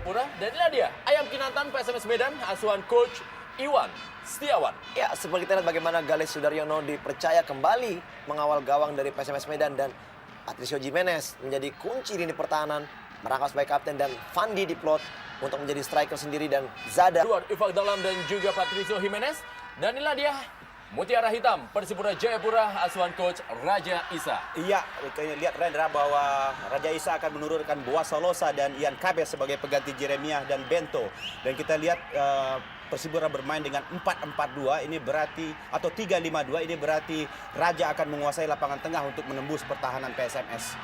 Jayapura. Dan inilah dia, ayam kinantan PSMS Medan, asuhan Coach Iwan Setiawan. Ya, seperti kita lihat bagaimana Galih Sudaryono dipercaya kembali mengawal gawang dari PSMS Medan dan Patricio Jimenez menjadi kunci lini pertahanan, merangkap sebagai kapten dan Fandi diplot untuk menjadi striker sendiri dan Zada. Edward Ifak Dalam dan juga Patricio Jimenez. Dan inilah dia, Mutiara Hitam Persipura Jayapura, asuhan Coach Raja Isa. Iya, kita lihat Rendra bahwa Raja Isa akan menurunkan Boas Salosa dan Ian Kabes sebagai pengganti Jeremiah dan Bento. Dan kita lihat Persipura bermain dengan 4-4-2, ini berarti, atau 3-5-2, ini berarti Raja akan menguasai lapangan tengah untuk menembus pertahanan PSMS.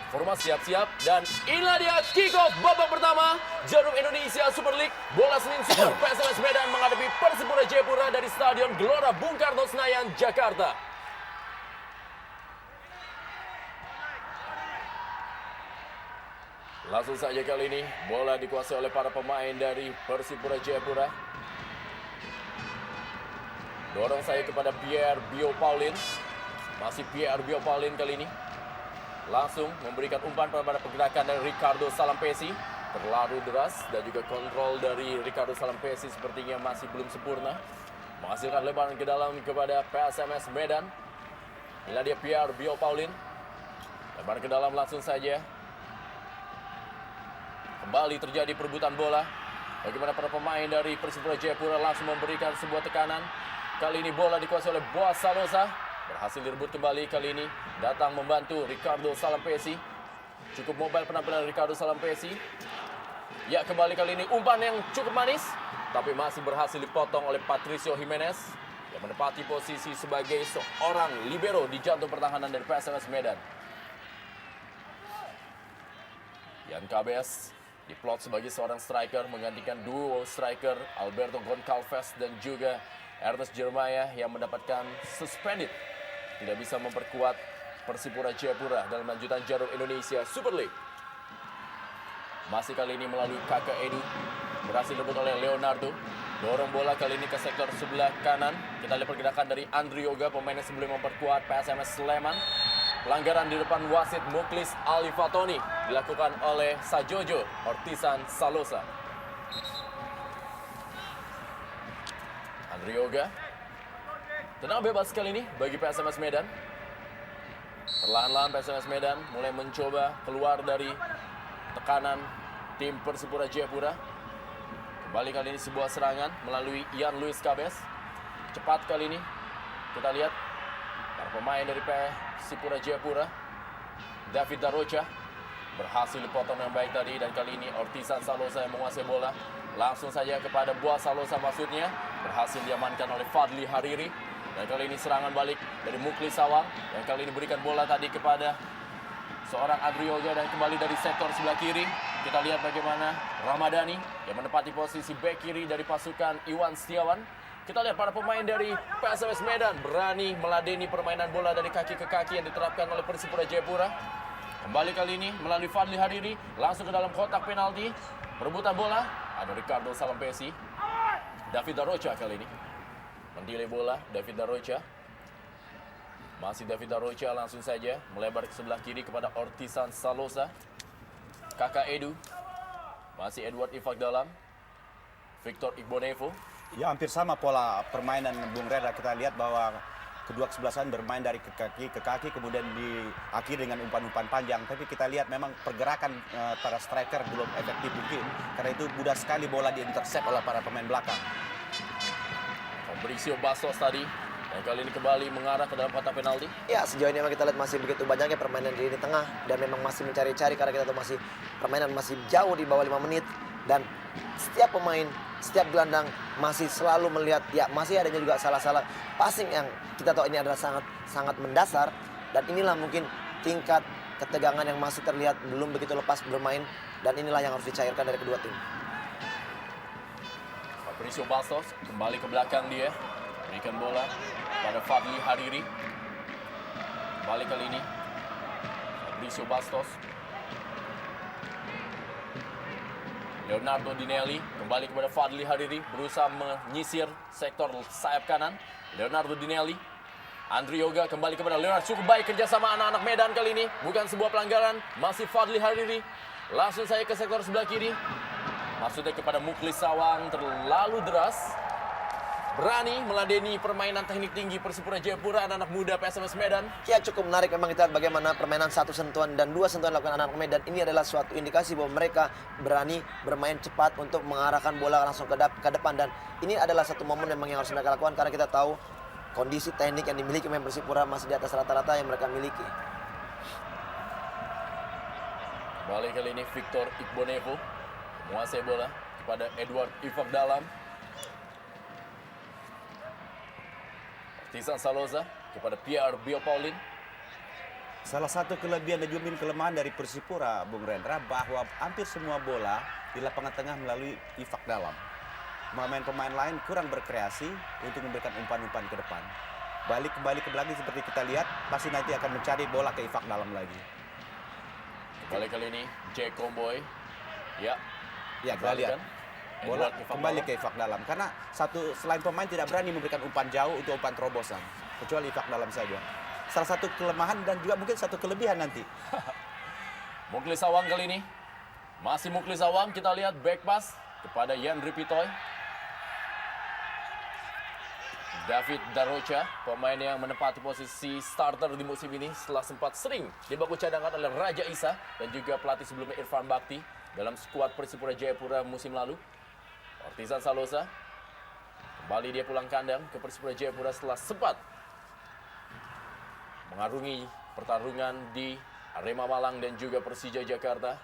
Formasi siap-siap dan inilah dia kick-off babak pertama Jarum Indonesia Super League. Bola Senin Super PSMS Medan menghadapi Persipura Jayapura dari Stadion Gelora Bung Karno Senayan, Jakarta. Langsung saja kali ini bola dikuasai oleh para pemain dari Persipura Jayapura. Dorong saya kepada Pierre Bio Paulin. Masih Pierre Bio Paulin kali ini. Langsung memberikan umpan pada pergerakan dari Ricardo Salampesi. Terlalu deras dan juga kontrol dari Ricardo Salampesi sepertinya masih belum sempurna. Menghasilkan lebaran ke dalam kepada PSMS Medan. Inilah dia Pierre Bio Paulin. Lebaran ke dalam langsung saja. Kembali terjadi perebutan bola. Bagaimana para pemain dari Persipura Jayapura langsung memberikan sebuah tekanan. Kali ini bola dikuasai oleh Boas Salosa. Berhasil direbut kembali kali ini. Datang membantu Ricardo Salampesi. Cukup mobile penampilan Ricardo Salampesi. Ya, kembali kali ini umpan yang cukup manis. Tapi masih berhasil dipotong oleh Patricio Jimenez. Yang menempati posisi sebagai seorang libero di jantung pertahanan dari PSMS Medan. Ian Kabes diplot sebagai seorang striker. Menggantikan duo striker Alberto Goncalves dan juga Ernest Jeremiah yang mendapatkan suspended. Tidak bisa memperkuat Persipura Jayapura dalam lanjutan Jarum Indonesia Super League. Masih kali ini melalui Kakak Edu. Berhasil direbut oleh Leonardo. Dorong bola kali ini ke sektor sebelah kanan. Kita lihat pergerakan dari Andri Yoga, pemain yang sebelum memperkuat PSMS Sleman. Pelanggaran di depan wasit Muklis Alifatoni dilakukan oleh Sajojo Ortisan Salosa. Andri Yoga. Tenang bebas kali ini bagi PSMS Medan. Perlahan-lahan PSMS Medan mulai mencoba keluar dari tekanan tim Persipura Jayapura. Kembali kali ini sebuah serangan melalui Ian Luis Kabes. Cepat kali ini. Kita lihat para pemain dari Persipura Jayapura. David Darocha berhasil dipotong yang baik tadi. Dan kali ini Ortisan Salosa yang menguasai bola. Langsung saja kepada Boas Salosa maksudnya. Berhasil diamankan oleh Fadli Hariri. Dan kali ini serangan balik dari Muklis Sawang. Dan kali ini berikan bola tadi kepada seorang Andri Yoga. Dan kembali dari sektor sebelah kiri. Kita lihat bagaimana Ramadhani yang menempati posisi bek kiri dari pasukan Iwan Setiawan. Kita lihat para pemain dari PSMS Medan berani meladeni permainan bola dari kaki ke kaki yang diterapkan oleh Persipura Jayapura. Kembali kali ini melalui Fadli Hariri. Langsung ke dalam kotak penalti. Perebutan bola. Ada Ricardo Salampesi. David Darocha kali ini mendelay bola. David Darocha. Masih David Darocha langsung saja melebar ke sebelah kiri kepada Ortisan Salosa. Kakak Edu. Masih Edward Ifak Dalam. Victor Igbonevo. Ya, hampir sama pola permainan Bung Reda. Kita lihat bahwa kedua kesebelasan bermain dari ke kaki, kemudian diakhiri dengan umpan-umpan panjang. Tapi kita lihat memang pergerakan para striker belum efektif mungkin. Karena itu mudah sekali bola diintercept oleh para pemain belakang. Fabricio Bastos tadi. Dan kali ini kembali mengarah ke dalam kotak penalti. Ya, sejauh ini memang kita lihat masih begitu banyaknya permainan di lini tengah. Dan memang masih mencari-cari karena kita tahu masih permainan masih jauh di bawah 5 menit. Dan setiap pemain, setiap gelandang masih selalu melihat, ya masih adanya juga salah-salah passing yang kita tahu ini adalah sangat mendasar. Dan inilah mungkin tingkat ketegangan yang masih terlihat belum begitu lepas bermain. Dan inilah yang harus dicairkan dari kedua tim. Fabricio Bastos kembali ke belakang dia. Berikan bola pada Fadli Hariri. Kembali kali ini Fabricio Bastos. Leonardo Dinelli kembali kepada Fadli Hariri. Berusaha menyisir sektor sayap kanan. Leonardo Dinelli. Andri Yoga kembali kepada Leonardo. Cukup baik kerjasama anak-anak Medan kali ini. Bukan sebuah pelanggaran. Masih Fadli Hariri. Langsung saya ke sektor sebelah kiri. Maksudnya kepada Muklis Sawang terlalu deras. Berani meladeni permainan teknik tinggi Persipura Jayapura, anak-anak muda PSMS Medan. Ya cukup menarik memang kita lihat bagaimana permainan 1 sentuhan dan 2 sentuhan dilakukan anak Medan. Ini adalah suatu indikasi bahwa mereka berani bermain cepat untuk mengarahkan bola langsung ke depan. Dan ini adalah satu momen memang yang harus mereka lakukan karena kita tahu kondisi teknik yang dimiliki pemain Persipura masih di atas rata-rata yang mereka miliki. Kembali kali ini Victor Igbonevo menguasai bola kepada Edward Ifak Dalam. Artisan Salosa kepada Pierre Biopaulin. Salah satu kelebihan dan juga kelemahan dari Persipura, Bung Rendra, bahwa hampir semua bola di lapangan tengah melalui Ifak Dalam. Pemain-pemain lain kurang berkreasi untuk memberikan umpan-umpan ke depan. Kembali ke belakang seperti kita lihat, pasti nanti akan mencari bola ke Ifak Dalam lagi. Kali ini Jack Comboy. Ya, kita lihat. Bola Edward Ifak kembali Dalam. ke Ifak Dalam. Karena selain pemain tidak berani memberikan umpan jauh untuk umpan terobosan. Kecuali Ifak Dalam saja. Salah satu kelemahan dan juga mungkin satu kelebihan nanti. Muklis Sawang kali ini. Masih Muklis Sawang, kita lihat back pass kepada Yandri Pitoy. David Darocha, pemain yang menempati posisi starter di musim ini setelah sempat sering di bangku cadangan oleh Raja Isa dan juga pelatih sebelumnya Irfan Bakti dalam skuad Persipura Jayapura musim lalu. Artisan Salosa, kembali dia pulang kandang ke Persipura Jayapura setelah sempat mengarungi pertarungan di Arema Malang dan juga Persija Jakarta.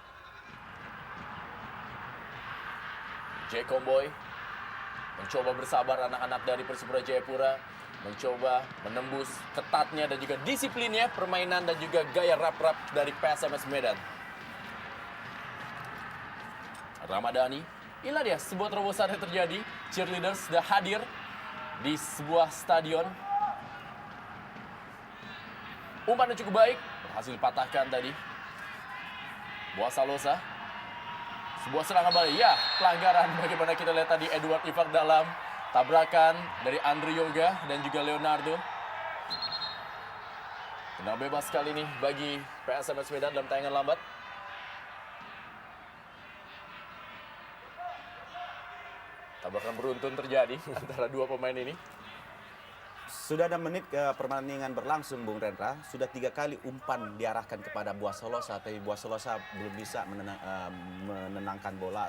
Jack Comboy mencoba bersabar, anak-anak dari Persipura Jayapura mencoba menembus ketatnya dan juga disiplinnya permainan dan juga gaya rap-rap dari PSMS Medan. Ramadhani, inilah dia sebuah terobosan yang terjadi. Cheerleaders sudah hadir di sebuah stadion. Umpan yang cukup baik, berhasil patahkan tadi. Boa Salosa. Sebuah serangan balik, ya pelanggaran bagaimana kita lihat tadi Edward Ifak Dalam. Tabrakan dari Andri Yoga dan juga Leonardo. Tenang bebas kali ini bagi PSMS Medan dalam tayangan lambat. Tabrakan beruntun terjadi antara dua pemain ini. Sudah 6 menit pertandingan berlangsung, Bung Rendra. Sudah 3 kali umpan diarahkan kepada Boa Solosa, tapi Boa Solosa belum bisa menenangkan bola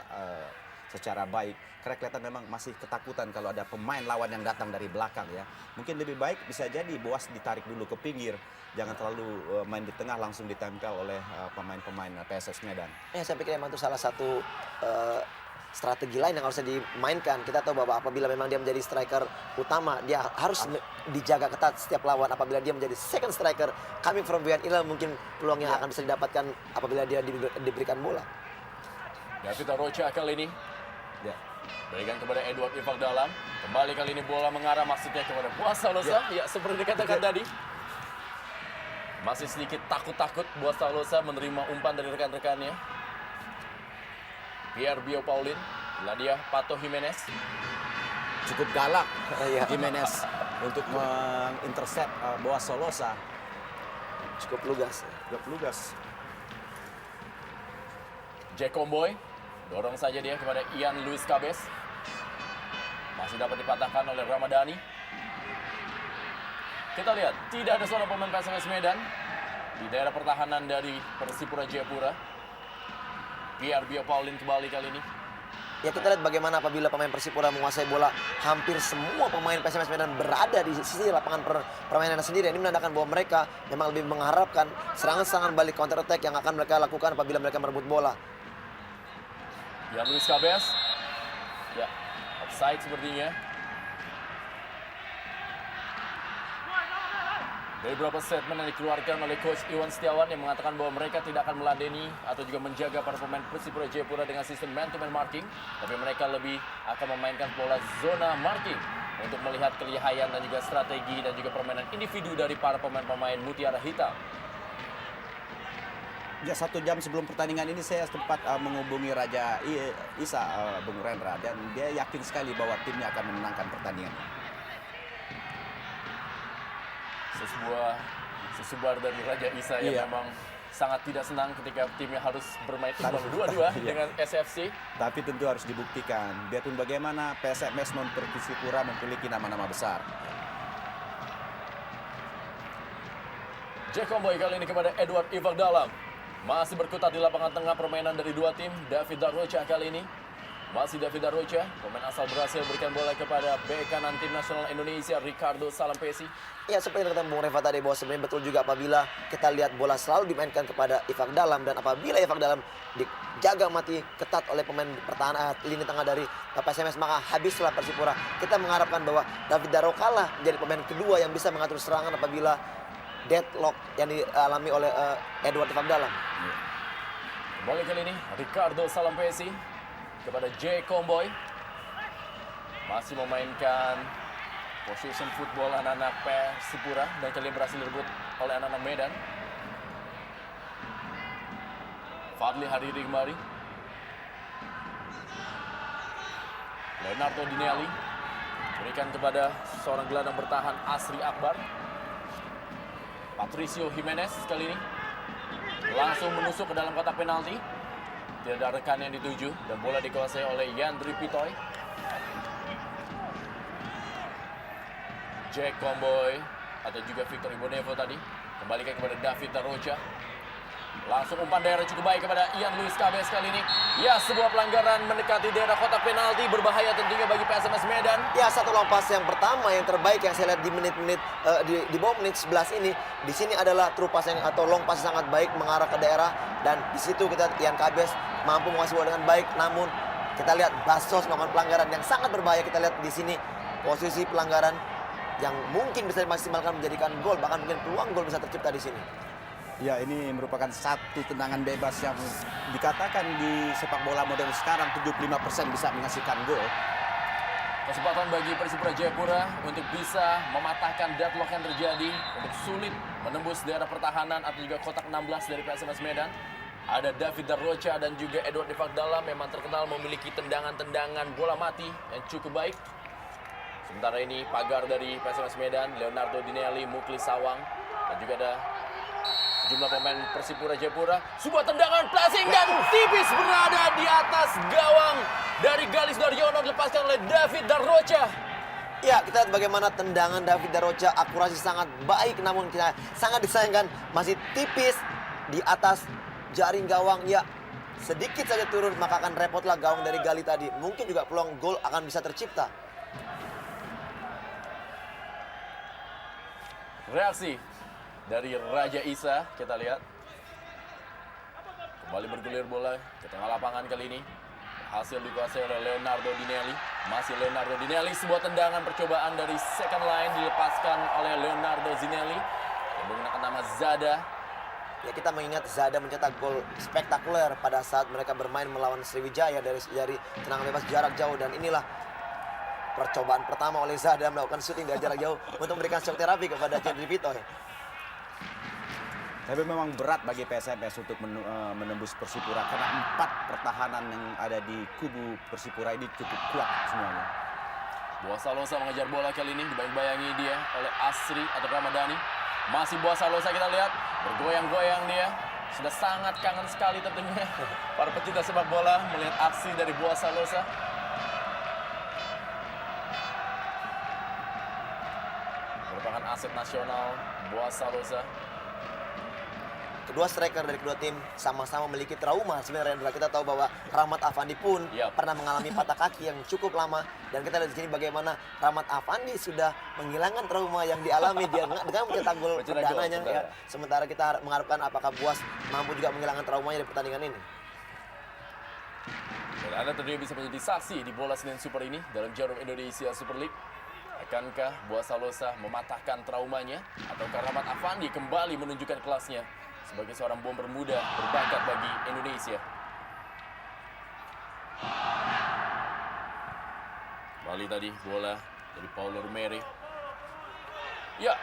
secara baik. Karena kelihatan memang masih ketakutan kalau ada pemain lawan yang datang dari belakang ya. Mungkin lebih baik bisa jadi Boas ditarik dulu ke pinggir. Jangan terlalu main di tengah langsung ditempel oleh pemain-pemain PSS Medan. Ya, saya pikir memang itu salah satu strategi lain yang harusnya dimainkan. Kita tahu bahwa apabila memang dia menjadi striker utama, dia harus dijaga ketat setiap lawan. Apabila dia menjadi second striker, coming from behind, inilah mungkin peluang yang akan bisa didapatkan apabila dia diberikan bola. David Darocha kali ini. Ya. Berikan kepada Edward Ifak Dalam. Kembali kali ini bola mengarah maksudnya kepada Boa Salosa. Ya, seperti dikatakan tadi. Masih sedikit takut-takut Boa Salosa menerima umpan dari rekan-rekannya. Pierre Biopaulin, Ladia Pato Jimenez. Cukup galak Iya. Jimenez untuk mengintercept Boa Solosa. Cukup lugas. Jack Comboy, dorong saja dia kepada Ian Luis Cabes. Masih dapat dipatahkan oleh Ramadhani. Kita lihat, tidak ada seorang pemain PSMS Medan di daerah pertahanan dari Persipura Jayapura. Pierre Biopaulin kembali kali ini. Ya, kita lihat bagaimana apabila pemain Persipura menguasai bola, hampir semua pemain PSMS Medan berada di sisi lapangan permainan sendiri. Ini menandakan bahwa mereka memang lebih mengharapkan serangan-serangan balik counter attack yang akan mereka lakukan apabila mereka merebut bola. Ian Luis Cabes. Ya, offside sepertinya. Dari beberapa statement yang dikeluarkan oleh Coach Iwan Setiawan yang mengatakan bahwa mereka tidak akan meladeni atau juga menjaga para pemain Persipura Jayapura dengan sistem man-to-man marking, tapi mereka lebih akan memainkan pola zona marking untuk melihat kelihayan dan juga strategi dan juga permainan individu dari para pemain-pemain Mutiara Hitam. Ya, 1 jam sebelum pertandingan ini saya sempat menghubungi Raja Isa, Bung Rendra, dan dia yakin sekali bahwa timnya akan memenangkan pertandingan. Sesubar dari Raja Isa yang memang sangat tidak senang ketika timnya harus bermain imbang 2-2 dengan SFC. Tapi tentu harus dibuktikan. Biarpun bagaimana, PSMS non Persipura memiliki nama-nama besar. Jack Comboy kali ini kepada Edward Ivagdalam. Masih berkutat di lapangan tengah permainan dari dua tim. David Darrocha kali ini. Masih David Darrocha, pemain asal Brasil, berikan bola kepada bek kanan tim nasional Indonesia, Ricardo Salampesi. Ya, seperti yang kata Bung Reva tadi, bahwa sebenarnya betul juga apabila kita lihat bola selalu dimainkan kepada Ivagdalam, dan apabila Ivagdalam dijaga mati ketat oleh pemain pertahanan lini tengah dari PSMS, maka habislah Persipura. Kita mengharapkan bahwa David Darrocha lah menjadi pemain kedua yang bisa mengatur serangan apabila deadlock yang dialami oleh Edward Ivagdalam. Kembali kali ini Ricardo Salampesi kepada J. Comboy. Masih memainkan position football anak-anak Persipura dan kali ini berhasil direbut oleh anak-anak Medan. Fadli Hariri kembali. Leonardo Dinelli berikan kepada seorang gelandang bertahan Asri Akbar. Patricio Jimenez kali ini langsung menusuk ke dalam kotak penalti. Tidak ada rekan yang dituju dan bola dikuasai oleh Yandri Pitoy. Jack Comboy atau juga Victor Ibonevo tadi kembalikan kepada David Darrocha. Langsung umpan daerah cukup baik kepada Ian Luis Cabes kali ini. Ya, sebuah pelanggaran mendekati daerah kotak penalti, berbahaya tentunya bagi PSMS Medan. Ya, satu lompas yang pertama yang terbaik yang saya lihat di menit-menit di bawah menit 11 ini. Di sini adalah true pass yang atau long pass sangat baik mengarah ke daerah, dan di situ kita Ian Cabes mampu menguasai bola dengan baik. Namun kita lihat Bastos melakukan pelanggaran yang sangat berbahaya. Kita lihat di sini posisi pelanggaran yang mungkin bisa dimaksimalkan menjadikan gol, bahkan mungkin peluang gol bisa tercipta di sini. Ya, ini merupakan satu tendangan bebas yang dikatakan di sepak bola modern sekarang 75% bisa menghasilkan gol. Kesempatan bagi Persipura Jayapura untuk bisa mematahkan deadlock yang terjadi, untuk sulit menembus daerah pertahanan atau juga kotak 16 dari PSMS Medan. Ada David Darrocha dan juga Edward Ivagdalam memang terkenal memiliki tendangan-tendangan bola mati yang cukup baik. Sementara ini pagar dari PSMS Medan, Leonardo Dinelli, Mukli Sawang, dan juga ada sejumlah pemain Persipura Jayapura. Sebuah tendangan placing dan tipis berada di atas gawang dari Galis Daryono, dilepaskan oleh David Darrocha. Ya, kita lihat bagaimana tendangan David Darrocha, akurasi sangat baik, namun kita sangat disayangkan masih tipis di atas jaring gawang. Ya, sedikit saja turun maka akan repotlah gawang dari Gali tadi. Mungkin juga peluang gol akan bisa tercipta. Reaksi dari Raja Isa, kita lihat. Kembali bergulir bola ke tengah lapangan kali ini. Hasil dikuasai oleh Leonardo Dinelli. Masih Leonardo Dinelli, sebuah tendangan percobaan dari second line dilepaskan oleh Leonardo Zinelli yang menggunakan nama Zada. Ya, kita mengingat Zada mencetak gol spektakuler pada saat mereka bermain melawan Sriwijaya dari tendangan bebas jarak jauh, dan inilah percobaan pertama oleh Zada melakukan syuting dari jarak jauh untuk memberikan shock terapi kepada Yandri Pitoy. Tapi memang berat bagi PSMS untuk menembus Persipura karena 4 pertahanan yang ada di kubu Persipura ini cukup kuat semuanya. Buasa Losa mengejar bola kali ini, dibayang-bayangi dia oleh Asri atau Ramadhani. Masih Buasa Losa, kita lihat bergoyang-goyang dia. Sudah sangat kangen sekali tentunya para pecinta sepak bola melihat aksi dari Buasa Losa. Merupakan aset nasional Buasa Losa. Kedua striker dari kedua tim sama-sama memiliki trauma. Sebenarnya Rendra, kita tahu bahwa Rahmat Afandi pun pernah mengalami patah kaki yang cukup lama, dan kita lihat di sini bagaimana Rahmat Afandi sudah menghilangkan trauma yang dialami dia dengan mencetak gol perdananya. Ya. Sementara kita mengharapkan apakah Buas mampu juga menghilangkan traumanya di pertandingan ini. Dan Anda tentunya bisa menjadi saksi di bola Senin Super ini dalam Jarum Indonesia Super League. Akankah Buasa Losa mematahkan traumanya, ataukah Rahmat Afandi kembali menunjukkan kelasnya sebagai seorang bomber muda berbakat bagi Indonesia? Kembali tadi bola dari Paulo Rumeri. Ya,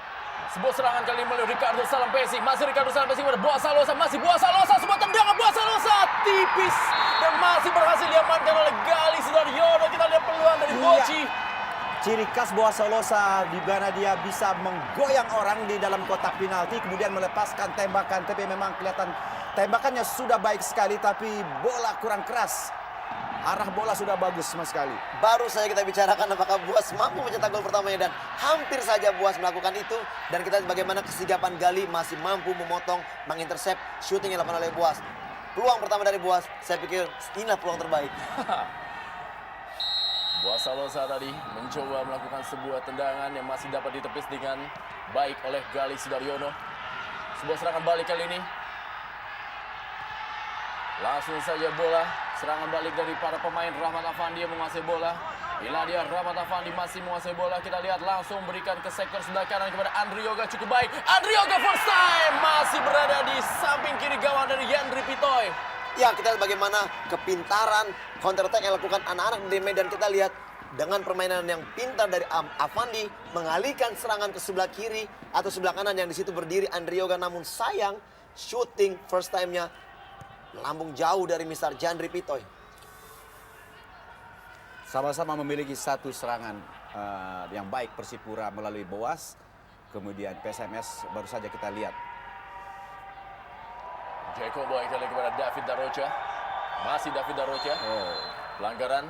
sebuah serangan kali ini oleh Ricardo Salampesi. Masih Ricardo Salampesi kepada Buasa Losa. Masih Buasa Losa, sebuah tendangan Buasa Losa tipis dan masih berhasil diamankan oleh Galis Daryono. Kita lihat peluang dari Boci. ciri khas Boas Solosa di mana dia bisa menggoyang orang di dalam kotak penalti kemudian melepaskan tembakan, tapi memang kelihatan tembakannya sudah baik sekali tapi bola kurang keras. Arah bola sudah bagus sama sekali. Baru saja kita bicarakan apakah Boas mampu mencetak gol pertamanya dan hampir saja Boas melakukan itu. Dan kita lihat bagaimana kesigapan Gali masih mampu memotong, mengintercept shooting yang dilakukan oleh Boas. Peluang pertama dari Boas, saya pikir inilah peluang terbaik. Boas Salosa tadi mencoba melakukan sebuah tendangan yang masih dapat ditepis dengan baik oleh Gali Sudaryono. Sebuah serangan balik kali ini. Langsung saja bola, serangan balik dari para pemain. Rahmat Afandi yang menguasai bola. Inilah dia Rahmat Afandi masih menguasai bola. Kita lihat langsung berikan ke sektor sebelah kanan kepada Andri Yoga, cukup baik. Andri Yoga first time masih berada di samping kiri gawang dari Yandri Pitoy. Ya, kita lihat bagaimana kepintaran counter attack yang dilakukan anak-anak di Medan. Kita lihat dengan permainan yang pintar dari Afandi mengalihkan serangan ke sebelah kiri atau sebelah kanan yang di situ berdiri Andri Yoga. Namun sayang shooting first time-nya melambung jauh dari Mr. Yandri Pitoy. Sama-sama memiliki satu serangan yang baik Persipura melalui Boas. Kemudian PSMS baru saja kita lihat. Jeko Boy kali kepada David Darocha. Masih David Darocha. Pelanggaran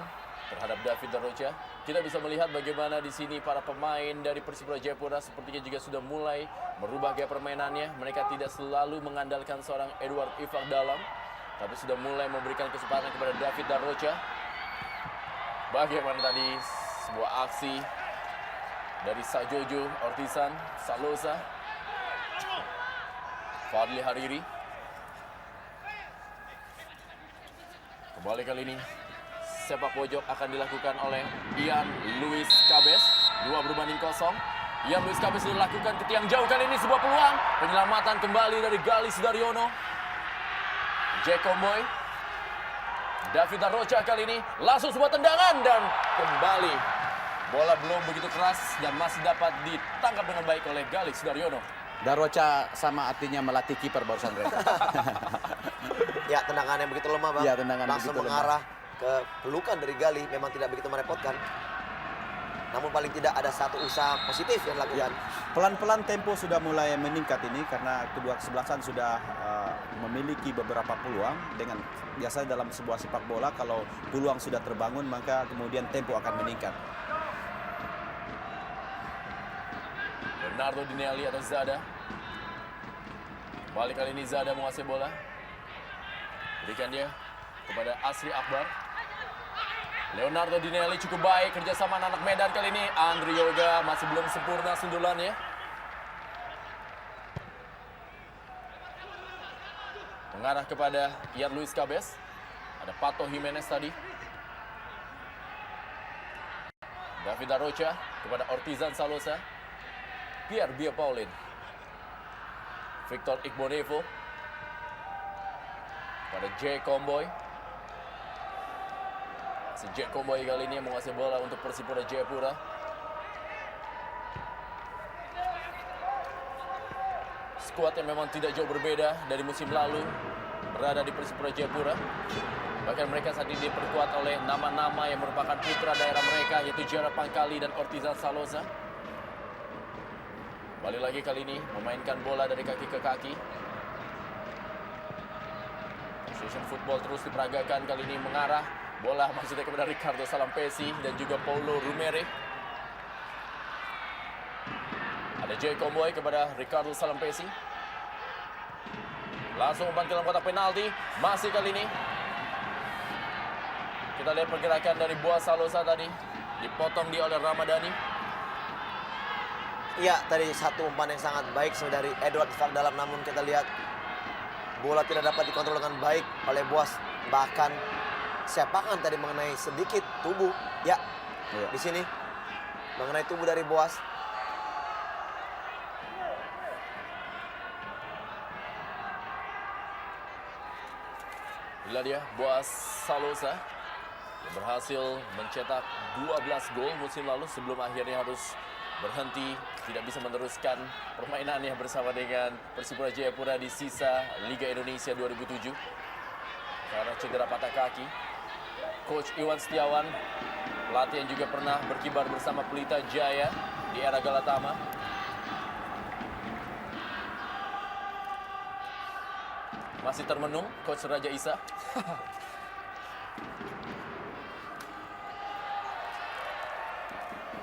terhadap David Darocha. Kita bisa melihat bagaimana di sini para pemain dari Persipura Jayapura sepertinya juga sudah mulai merubah gaya permainannya. Mereka tidak selalu mengandalkan seorang Edward Ifak Dalam, tapi sudah mulai memberikan kesempatan kepada David Darocha. Bagaimana tadi sebuah aksi dari Sajojo, Ortizan, Salosa, Fadli Hariri. Kembali kali ini sepak pojok akan dilakukan oleh Ian Luis Cabes. 2-0. Ian Luis Cabes sudah lakukan ke tiang jauh kali ini sebuah peluang. Penyelamatan kembali dari Gali Sudaryono. Jeko Boy. David Darocha kali ini langsung sebuah tendangan dan kembali. Bola belum begitu keras dan masih dapat ditangkap dengan baik oleh Gali Sudaryono. Darocha sama artinya melatih kiper barusan Reza. Ya, tendangan yang begitu lemah, Bang. Ya, tendangan langsung begitu mengarah ke pelukan dari Gali. Memang tidak begitu merepotkan. Namun paling tidak ada satu usaha positif yang dilakukan. Pelan-pelan tempo sudah mulai meningkat ini karena kedua kesebelasan sudah memiliki beberapa peluang. Dengan biasanya dalam sebuah sepak bola kalau peluang sudah terbangun maka kemudian tempo akan meningkat. Bernardo Dinelli atau Zada. Balik kali ini Zada menguasai bola. Berikan dia kepada Asri Akbar. Leonardo Dinelli cukup baik kerjasama anak Medan kali ini. Andri Yoga masih belum sempurna sundulannya. Mengarah kepada Ian Luis Cabes. Ada Pato Jimenez tadi. David Darocha kepada Ortizan Salosa. Pierre Bia Paulin. Victor Igbonevo. Pada J. Comboy. J. Comboy kali ini menguasai bola untuk Persipura Jayapura. Skuad yang memang tidak jauh berbeda dari musim lalu berada di Persipura Jayapura. Bahkan mereka saat ini diperkuat oleh nama-nama yang merupakan putra daerah mereka, yaitu Jara Pangkali dan Ortizan Salosa. Balik lagi kali ini memainkan bola dari kaki ke kaki. Position football terus diperagakan kali ini mengarah. Bola maksudnya kepada Ricardo Salampesi dan juga Paulo Rumere. Ada J. Comboy kepada Ricardo Salampesi. Langsung umpan ke dalam kotak penalti. Masih kali ini. Kita lihat pergerakan dari Boas Salosa tadi. Dipotong dia oleh Ramadhani. Iya, tadi satu umpan yang sangat baik dari Edward Ifak Dalam. Namun kita lihat bola tidak dapat dikontrol dengan baik oleh Boas. Bahkan sepakan tadi mengenai sedikit tubuh. Ya, di sini mengenai tubuh dari Boas. Inilah dia Boas Salosa yang berhasil mencetak 12 gol musim lalu sebelum akhirnya harus berhenti, tidak bisa meneruskan permainannya bersama dengan Persipura Jayapura di sisa Liga Indonesia 2007 karena cedera patah kaki. Coach Iwan Setiawan Pelatih yang juga pernah berkibar bersama Pelita Jaya di era Galatama. Masih termenung Coach Raja Isa.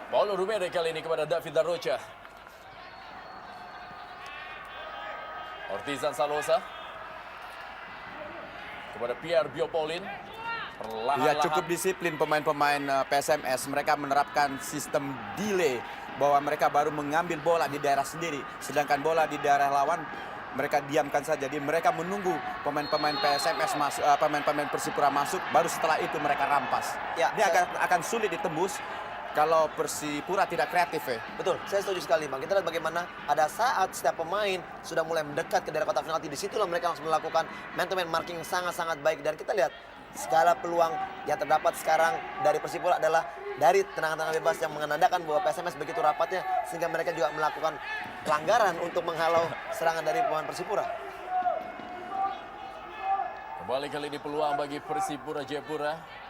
Paulo Rumere kali ini kepada David Darrocha. Ortizan Salosa kepada Pierre Biopolin. Ya, cukup disiplin pemain-pemain PSMS. Mereka menerapkan sistem delay bahwa mereka baru mengambil bola di daerah sendiri, sedangkan bola di daerah lawan mereka diamkan saja. Jadi mereka menunggu pemain-pemain PSMS masuk, pemain-pemain Persipura masuk, baru setelah itu mereka rampas. Ya, Ini akan sulit ditembus kalau Persipura tidak kreatif ya. Betul, saya setuju sekali Bang. Kita lihat bagaimana pada saat setiap pemain sudah mulai mendekat ke daerah kotak penalti, disitulah mereka langsung melakukan man-to-man marking yang sangat-sangat baik. Dan kita lihat segala peluang yang terdapat sekarang dari Persipura adalah dari tendangan-tendangan bebas yang menandakan bahwa PSMS begitu rapatnya sehingga mereka juga melakukan pelanggaran untuk menghalau serangan dari pemain Persipura. Kembali kali ini peluang bagi Persipura Jayapura.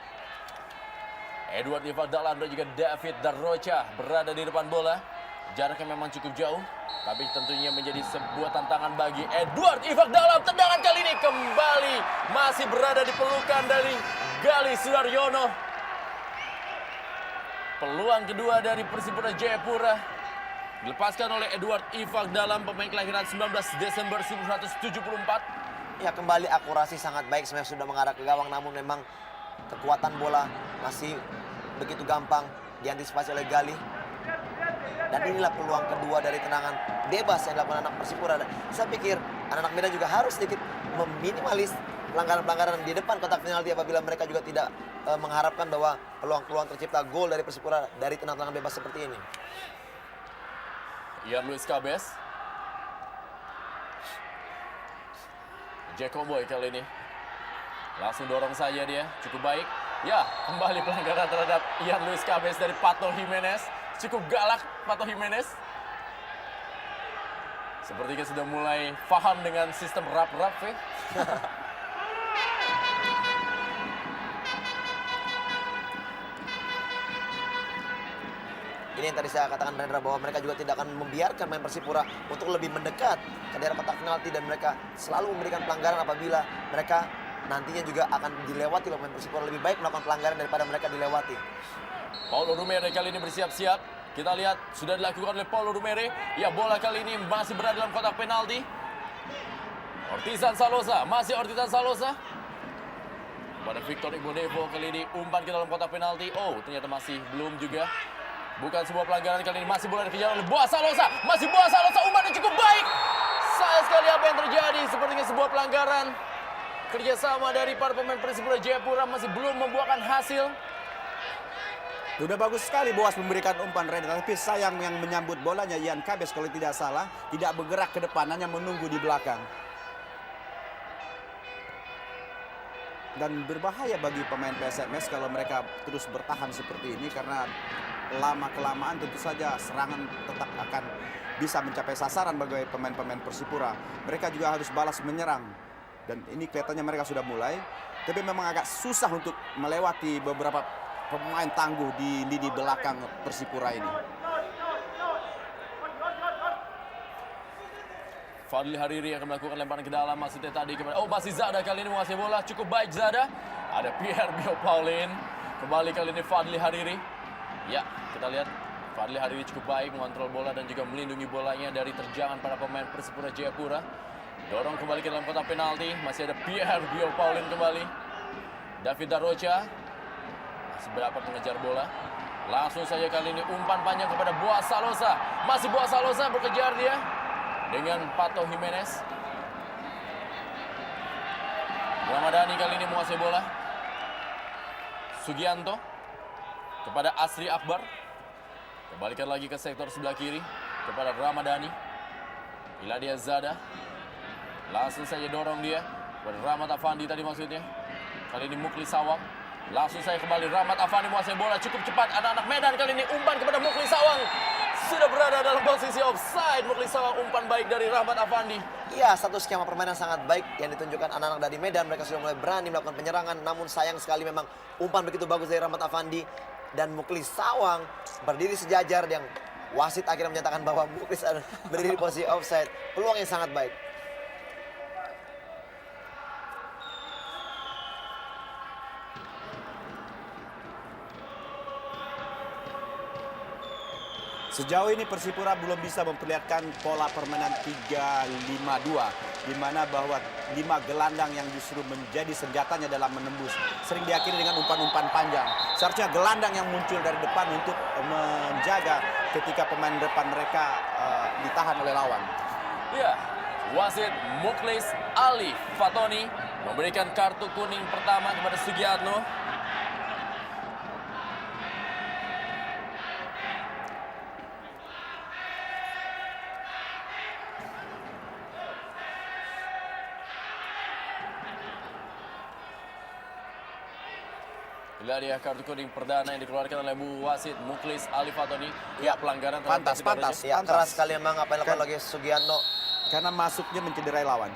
Edward Ivan Dahlan dan juga David Darrocha berada di depan bola. Jaraknya memang cukup jauh, tapi tentunya menjadi sebuah tantangan bagi Edward Ivan Dahlan. Tendangan kali ini kembali masih berada di pelukan dari Gali Sudaryono. Peluang kedua dari Persipura Jayapura dilepaskan oleh Edward Ivan Dahlan, pemain kelahiran 19 Desember 1974. Ya, kembali akurasi sangat baik, sebenarnya sudah mengarah ke gawang, namun memang kekuatan bola masih begitu gampang diantisipasi oleh Gali. Dan inilah peluang kedua dari tendangan bebas yang dilakukan anak Persipura. Saya pikir anak-anak Medan juga harus sedikit meminimalis pelanggaran-pelanggaran di depan kotak penalti apabila mereka juga tidak mengharapkan bahwa peluang-peluang tercipta gol dari Persipura dari tendangan bebas seperti ini. Ian Luis Cabes. Jacob Boy kali ini. Langsung dorong saja dia, cukup baik. Ya, kembali pelanggaran terhadap Ian Luis Cabes dari Pato Jimenez. Cukup galak Pato Jimenez. Sepertinya sudah mulai paham dengan sistem rap-rap ya. Ini yang tadi saya katakan Rendra, bahwa mereka juga tidak akan membiarkan main Persipura untuk lebih mendekat ke daerah kotak penalti, dan mereka selalu memberikan pelanggaran apabila mereka nantinya juga akan dilewati oleh pemain Persipura. Lebih baik melakukan pelanggaran daripada mereka dilewati. Paulo Rumere kali ini bersiap-siap. Kita lihat sudah dilakukan oleh Paulo Rumere. Ya, bola kali ini masih berada dalam kotak penalti. Ortizan Salosa, masih Ortizan Salosa. Pada Victor Ibonevo kali ini umpan ke dalam kotak penalti. Oh, ternyata masih belum juga. Bukan sebuah pelanggaran kali ini, masih bola dikejar oleh Boaz Salosa. Masih Boaz Salosa, umpannya cukup baik. Sayang sekali apa yang terjadi, sepertinya sebuah pelanggaran. Kerjasama dari para pemain Persipura Jayapura masih belum membuahkan hasil. Sudah bagus sekali Boas memberikan umpan Ren, tapi sayang yang menyambut bolanya Ian Cabes kalau tidak salah, tidak bergerak ke depan, hanya menunggu di belakang. Dan berbahaya bagi pemain PSMS kalau mereka terus bertahan seperti ini, karena lama-kelamaan tentu saja serangan tetap akan bisa mencapai sasaran bagi pemain-pemain Persipura. Mereka juga harus balas menyerang. Dan ini kelihatannya mereka sudah mulai, tapi memang agak susah untuk melewati beberapa pemain tangguh di lini belakang Persipura ini. Fadli Hariri akan melakukan lemparan ke dalam, maksudnya tadi kepada masih Zada kali ini menguasai bola, cukup baik Zada. Ada Pierre Biopolin, kembali kali ini Fadli Hariri. Ya, kita lihat Fadli Hariri cukup baik mengontrol bola dan juga melindungi bolanya dari terjangan para pemain Persipura Jayapura. Dorong kembali ke dalam kotak penalti, masih ada Pierre Biopolin kembali. David Darrocha masih berapa mengejar bola. Langsung saja kali ini umpan panjang kepada Boaz Salosa. Masih Boaz Salosa berkejar dia dengan Pato Jimenez. Ramadhani kali ini menguasai bola. Sugianto kepada Asri Akbar. Kembalikan lagi ke sektor sebelah kiri kepada Ramadhani. Iladia Zada. Langsung saja dorong dia kepada Rahmat Afandi tadi maksudnya. Kali ini Muklis Sawang. Langsung saya kembali Rahmat Afandi menguasai bola cukup cepat. Anak-anak Medan kali ini umpan kepada Muklis Sawang. Sudah berada dalam posisi offside. Muklis Sawang, umpan baik dari Rahmat Afandi. Iya, satu skema permainan sangat baik yang ditunjukkan anak-anak dari Medan. Mereka sudah mulai berani melakukan penyerangan. Namun sayang sekali memang umpan begitu bagus dari Rahmat Afandi. dan Muklis Sawang berdiri sejajar yang wasit akhirnya menyatakan bahwa Muklis berdiri di posisi offside. Peluang yang sangat baik. Sejauh ini Persipura belum bisa memperlihatkan pola permainan 3-5-2, di mana bahwa 5 gelandang yang justru menjadi senjatanya dalam menembus sering diakhiri dengan umpan-umpan panjang. Seharusnya gelandang yang muncul dari depan untuk menjaga ketika pemain depan mereka ditahan oleh lawan. Ya, wasit Muklis Ali Fatoni memberikan kartu kuning pertama kepada Sugiarno. Inilah dia kartu kuning perdana yang dikeluarkan oleh wasit Muklis Ali Fatoni. Ya, pelanggaran terhadap Pantas, David pantas. Arroyo. Ya, keras sekali memang apa yang dilakukan lagi Sugiarno. Karena masuknya mencederai lawan.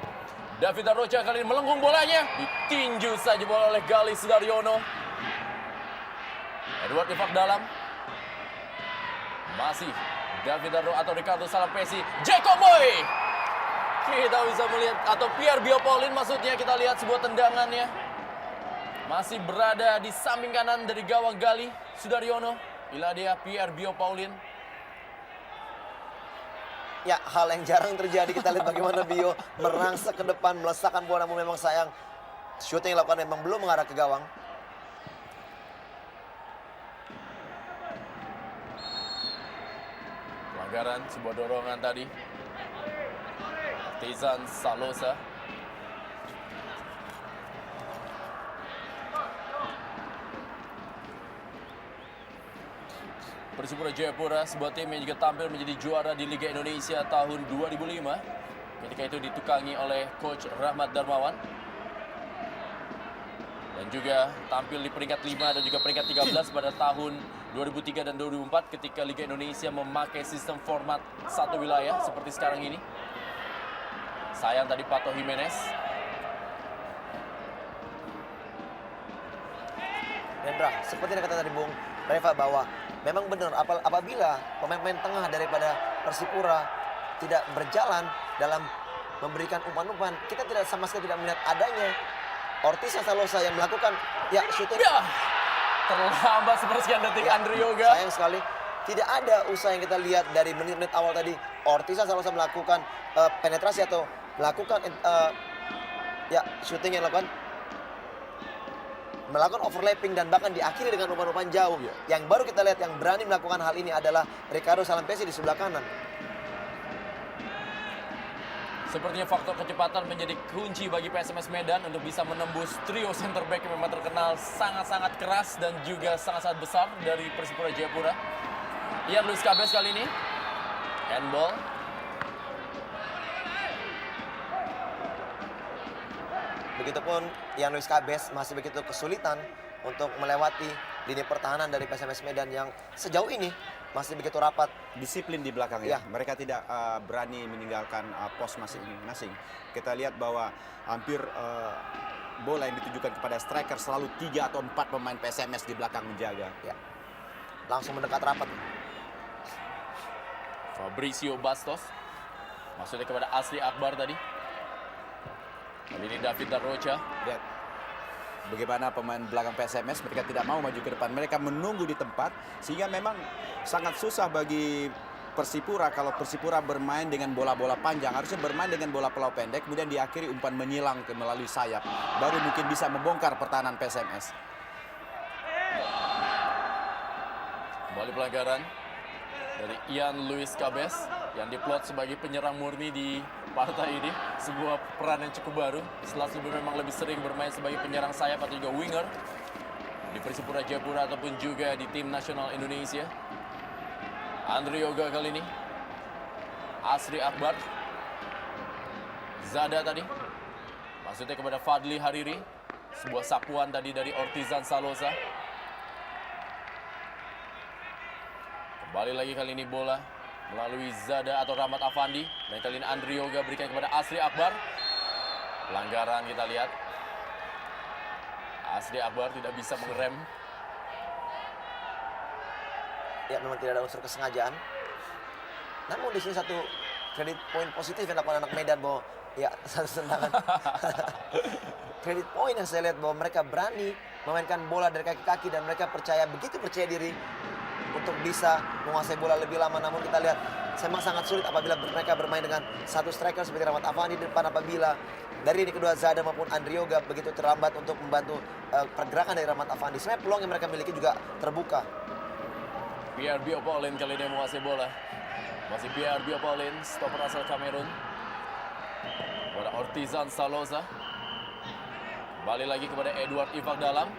David Arroyo kali ini melengkung bolanya. Ditinju saja bola oleh Galih Sudaryono. Edward Rifak dalam. Masih David Arroyo atau Ricardo Salampesi. Jacob Boy. Kita bisa melihat, atau Pierre Biopolin maksudnya, kita lihat sebuah tendangannya. Masih berada di samping kanan dari gawang Galih Sudaryono. Inilah dia Pierre Biopolin. Ya, hal yang jarang terjadi. Kita lihat bagaimana Bio merangsek ke depan, melesakkan bola, namun memang sayang. Shooting yang dilakukan memang belum mengarah ke gawang. Pelanggaran, sebuah dorongan tadi. Artisan Salosa. Persipura Jayapura, sebuah tim yang juga tampil menjadi juara di Liga Indonesia tahun 2005. Ketika itu ditukangi oleh Coach Rahmat Darmawan. Dan juga tampil di peringkat 5 dan juga peringkat 13 pada tahun 2003 dan 2004 ketika Liga Indonesia memakai sistem format satu wilayah seperti sekarang ini. Sayang tadi Pato Jimenez. Hendra, seperti yang kata tadi Bung Reva bahwa memang benar apabila pemain-pemain tengah daripada Persipura tidak berjalan dalam memberikan umpan-umpan, kita tidak sama sekali tidak melihat adanya Ortiz Salosa yang melakukan shooting. Ya, terlambat sepersekian detik Andre Yoga. Sayang sekali tidak ada usaha yang kita lihat dari menit-menit awal tadi. Ortiz Salosa melakukan penetrasi atau melakukan shooting yang melakukan overlapping dan bahkan diakhiri dengan umpan-umpan jauh. Yang baru kita lihat yang berani melakukan hal ini adalah Ricardo Salampesi di sebelah kanan. Sepertinya faktor kecepatan menjadi kunci bagi PSMS Medan untuk bisa menembus trio center back yang memang terkenal sangat-sangat keras dan juga sangat-sangat besar dari Persipura Jayapura. Ian Luis Cabes kali ini. Handball. Begitupun Ian Luis Cabes masih begitu kesulitan untuk melewati lini pertahanan dari PSMS Medan yang sejauh ini masih begitu rapat. Disiplin di belakang ya. Mereka tidak berani meninggalkan pos masing-masing. Kita lihat bahwa hampir bola yang ditujukan kepada striker selalu 3 atau 4 pemain PSMS di belakang menjaga. Ya. Langsung mendekat rapat. Fabricio Bastos. Maksudnya kepada Asri Akbar tadi. Kali ini David Darrocha. Lihat bagaimana pemain belakang PSMS, mereka tidak mau maju ke depan. Mereka menunggu di tempat, sehingga memang sangat susah bagi Persipura kalau Persipura bermain dengan bola-bola panjang. Harusnya bermain dengan bola-bola pendek, kemudian diakhiri umpan menyilang melalui sayap. Baru mungkin bisa membongkar pertahanan PSMS. Kembali pelanggaran dari Ian Luis Cabes yang diplot sebagai penyerang murni di partai ini. Sebuah peran yang cukup baru setelah sebelumnya memang lebih sering bermain sebagai penyerang sayap atau juga winger di Persipura Jayapura ataupun juga di tim nasional Indonesia. Andre Yoga kali ini. Asri Akbar. Zada tadi. Maksudnya kepada Fadli Hariri. Sebuah sapuan tadi dari Ortizan Salosa. Kembali lagi kali ini bola melalui Zada atau Rahmat Afandi. Dan kali ini Andre Yoga berikan kepada Asri Akbar. Pelanggaran kita lihat. Asri Akbar tidak bisa mengerem. ya memang tidak ada unsur kesengajaan. Namun di sini satu kredit poin positif yang dilakukan anak Medan bahwa ya satu tendangan kredit poin yang saya lihat bahwa mereka berani memainkan bola dari kaki-kaki dan mereka begitu percaya diri untuk bisa menguasai bola lebih lama. Namun kita lihat memang sangat sulit apabila mereka bermain dengan satu striker seperti Rahmat Afandi di depan, apabila dari ini kedua Zada maupun Andrioga begitu terlambat untuk membantu pergerakan dari Rahmat Afandi. Sebenarnya peluang yang mereka miliki juga terbuka. Pierre Biopolin kali ini menguasai bola. Masih Pierre Biopolin, stopper asal Kamerun. Kepada Ortizan Salosa. Kembali lagi kepada Edward Ivak dalam.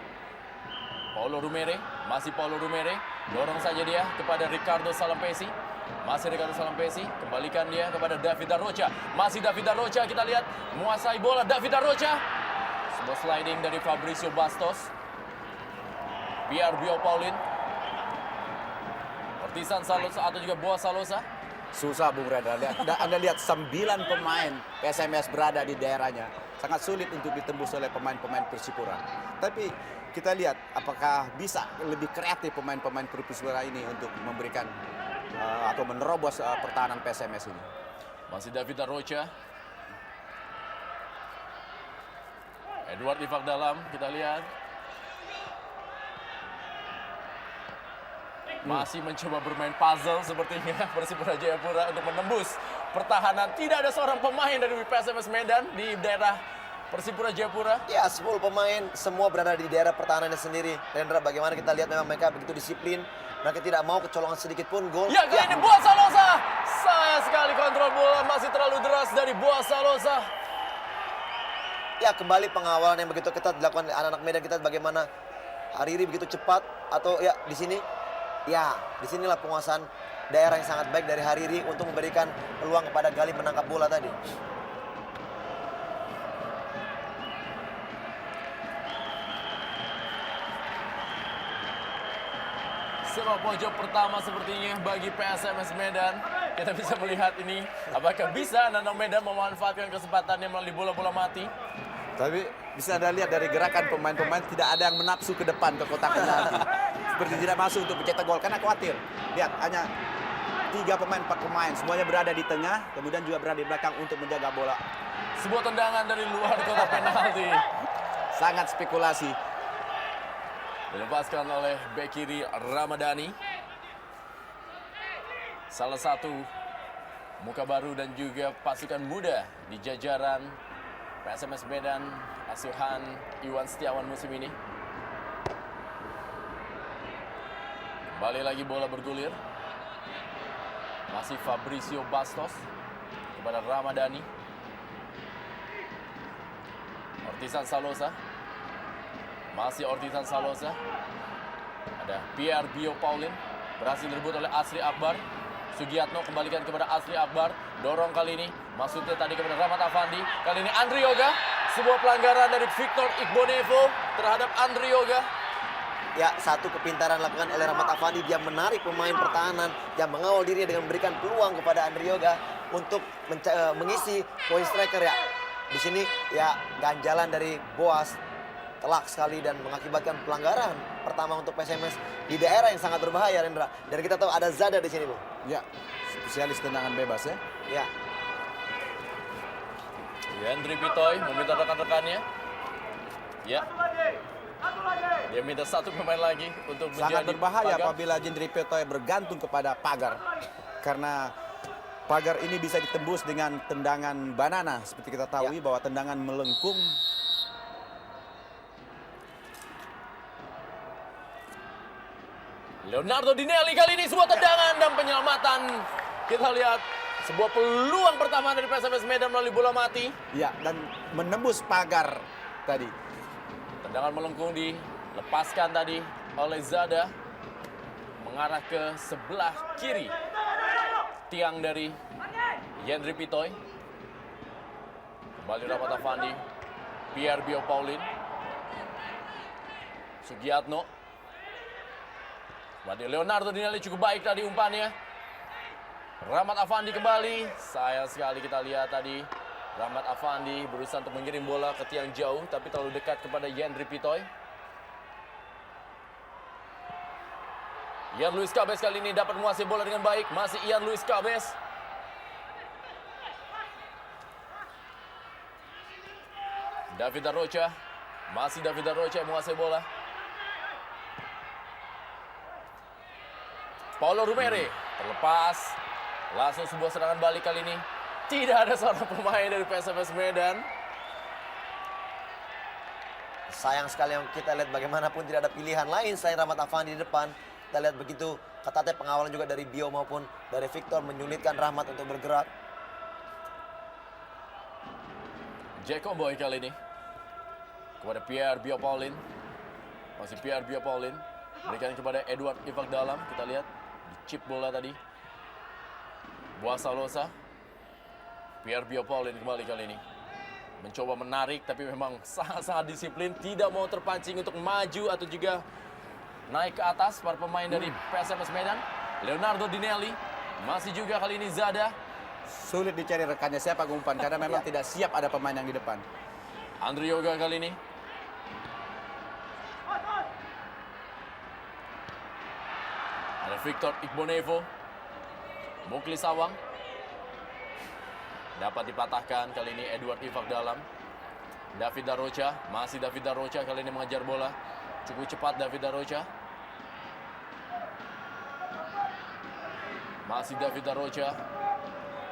Paulo Rumere, masih Paulo Rumere. Dorong saja dia kepada Ricardo Salampesi. Masih Ricardo Salampesi, kembalikan dia kepada David Darrocha. Masih David Darrocha, kita lihat menguasai bola David Darrocha. Sebuah sliding dari Fabricio Bastos. Pierre Biopolin. Ortizan Salosa atau juga Boa Salosa. Susah Bung Rendra. Anda lihat 9 pemain PSMS berada di daerahnya. Sangat sulit untuk ditembus oleh pemain-pemain Persipura. Tapi kita lihat apakah bisa lebih kreatif pemain-pemain Persipura ini untuk memberikan atau menerobos pertahanan PSMS ini. Masih David Darrocha. Edward Ivak dalam, kita lihat. Masih mencoba bermain puzzle sepertinya Persipura Jayapura untuk menembus pertahanan. Tidak ada seorang pemain dari PSMS Medan di daerah Persipura Jayapura. Ya, 10 pemain semua berada di daerah pertahanannya sendiri. Rendra, bagaimana kita lihat memang mereka begitu disiplin. Mereka tidak mau kecolongan sedikit pun gol. Ya, kali ini Boa Salosa. Sayang sekali kontrol bola masih terlalu deras dari Boa Salosa. Ya, kembali pengawalan yang begitu ketat dilakukan oleh anak-anak Medan. Kita bagaimana Hariri begitu cepat atau ya di sini. Ya, disinilah penguasaan daerah yang sangat baik dari Hariri untuk memberikan peluang kepada Gali menangkap bola tadi. Sepak pojok pertama sepertinya bagi PSMS Medan. Kita bisa melihat ini, apakah bisa anak-anak Medan memanfaatkan kesempatannya melalui bola-bola mati. Tapi bisa Anda lihat dari gerakan pemain-pemain tidak ada yang menapsu ke depan ke kotak penalti. Seperti tidak masuk untuk mencetak gol karena khawatir. Lihat hanya 3 pemain, 4 pemain semuanya berada di tengah, kemudian juga berada di belakang untuk menjaga bola. Sebuah tendangan dari luar kotak penalti. Sangat spekulasi. Dilepaskan oleh bek kiri Ramadhani. Salah satu muka baru dan juga pasukan muda di jajaran PSMS Medan asuhan Iwan Setiawan musim ini. Kembali lagi bola bergulir. Masih Fabricio Bastos kepada Ramadhani. Ortizan Salosa. Masih Ortizan Salosa. Ada Pierre Biopolin. Berhasil direbut oleh Asri Akbar. Sugiatno kembalikan kepada Asri Akbar. Dorong kali ini. Maksudnya tadi kepada Rahmat Afandi. Kali ini Andri Yoga. Sebuah pelanggaran dari Victor Igbonevo terhadap Andri Yoga. Ya, satu kepintaran dilakukan oleh Rahmat Afandi. Dia menarik pemain pertahanan yang mengawal dirinya dengan memberikan peluang kepada Andri Yoga untuk mengisi poin striker ya. Di sini ya ganjalan dari Boas telak sekali dan mengakibatkan pelanggaran pertama untuk PSMS di daerah yang sangat berbahaya, Rendra. Dan kita tahu ada Zada di sini, Bu. Ya, spesialis tendangan bebas ya. Ya. Yandri Pitoy meminta rekan-rekannya. Ya. Dia minta satu pemain lagi untuk menjadi Sangat berbahaya pagar. apabila Jendri Petoy bergantung kepada pagar. Karena pagar ini bisa ditembus dengan tendangan banana. Seperti kita tahu bahwa tendangan melengkung. Leonardo Dinelli kali ini sebuah tendangan dan penyelamatan. Kita lihat sebuah peluang pertama dari PSMS Medan melalui bola mati. Ya, dan menembus pagar tadi. Tendangan melengkung dilepaskan tadi oleh Zada. Mengarah ke sebelah kiri. Tiang dari Yandri Pitoy. Kembali Rahmat Afandi. Pierre Biopolin. Sugiatno. Leonardo Dinelli cukup baik tadi umpannya. Rahmat Afandi kembali. Sayang sekali kita lihat tadi. Rahmat Afandi berusaha untuk mengirim bola ke tiang jauh. Tapi terlalu dekat kepada Yandri Pitoy. Ian Luis Cabes kali ini dapat menguasai bola dengan baik. Masih Ian Luis Cabes. David Rocha. Masih David Rocha yang menguasai bola. Paulo Rumere terlepas. Langsung sebuah serangan balik kali ini. Tidak ada seorang pemain dari PSMS Medan. Sayang sekali yang kita lihat bagaimanapun tidak ada pilihan lain selain Rahmat Afandi di depan. Kita lihat begitu ketatnya pengawalan juga dari Bio maupun dari Victor menyulitkan Rahmat untuk bergerak. Jack Comboy kali ini kepada Pierre Bio Paulin. Masih Pierre Bio Paulin. Berikan kepada Edward Ivak Dalam. Kita lihat di chip bola tadi. Buasa Losa. Pierre Bio Paulin kembali kali ini. Mencoba menarik tapi memang sangat-sangat disiplin. Tidak mau terpancing untuk maju atau juga naik ke atas para pemain dari PSMS Medan. Leonardo Dinelli. Masih juga kali ini Zada. Sulit dicari rekannya siapa umpan karena memang tidak siap ada pemain yang di depan. Andri Yoga kali ini. Ada Victor Igbonevo. Mukli Sawang. Dapat dipatahkan kali ini Edward Ivak Dalam. David Darocha. Masih David Darocha kali ini mengejar bola. Cukup cepat David Darocha. Masih David Darocha.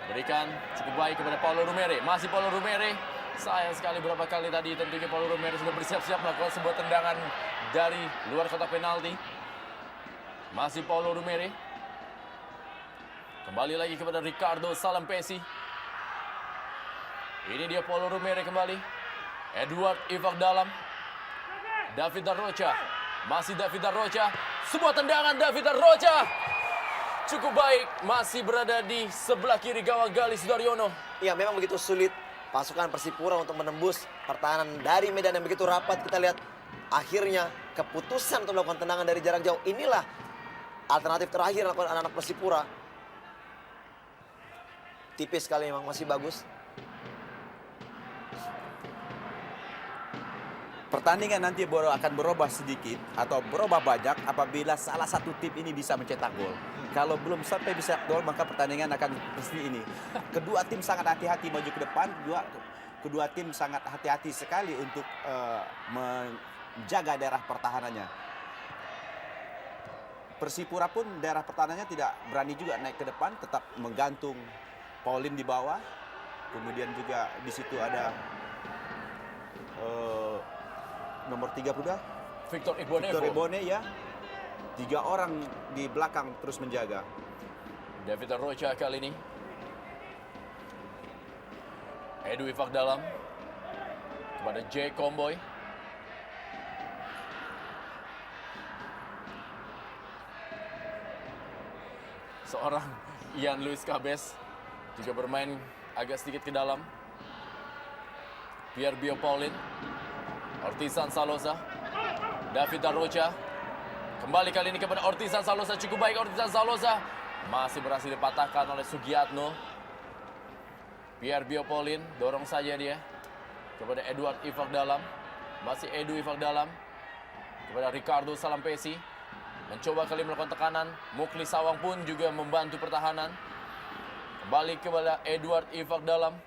Berikan cukup baik kepada Paulo Rumere. Masih Paulo Rumere. Sayang sekali berapa kali tadi tentunya Paulo Rumere sudah bersiap-siap melakukan sebuah tendangan dari luar kotak penalti. Masih Paulo Rumere. Kembali lagi kepada Ricardo Salampesi. Ini dia Paulo Rumere kembali. Edward Ivak Dalam. David Rocha. Masih David Rocha. Sebuah tendangan David Rocha. Cukup baik. Masih berada di sebelah kiri gawang Galis Daryono. Ya memang begitu sulit pasukan Persipura untuk menembus pertahanan dari Medan yang begitu rapat. Kita lihat akhirnya keputusan untuk melakukan tendangan dari jarak jauh. Inilah alternatif terakhir lakukan anak-anak Persipura. Tipis sekali memang masih bagus. Pertandingan nanti akan berubah sedikit atau berubah banyak apabila salah satu tim ini bisa mencetak gol. Kalau belum sampai bisa gol maka pertandingan akan seperti ini. Kedua tim sangat hati-hati maju ke depan. Kedua tim sangat hati-hati sekali untuk menjaga daerah pertahanannya. Persipura pun daerah pertahanannya tidak berani juga naik ke depan, tetap menggantung Paulin di bawah. Kemudian juga di situ ada nomor 32 Victor Igbonevo. Victor Ibone ya. 3 orang di belakang terus menjaga. David Rocha kali ini. Edu Ivak Dalam. Kepada J. Comboy. Seorang Ian Luis Cabes juga bermain agak sedikit ke dalam. Pierre Bio Paulin. Ortizan Salosa. David Rocha. Kembali kali ini kepada Ortizan Salosa. Cukup baik Ortizan Salosa. Masih berhasil dipatahkan oleh Sugiatno. Pierre Bio Paulin. Dorong saja dia. Kepada Edward Ivak Dalam. Masih Edu Ivak Dalam. Kepada Ricardo Salampesi. Mencoba kali melakukan tekanan. Mukli Sawang pun juga membantu pertahanan. Kembali kepada Edward Ivak Dalam.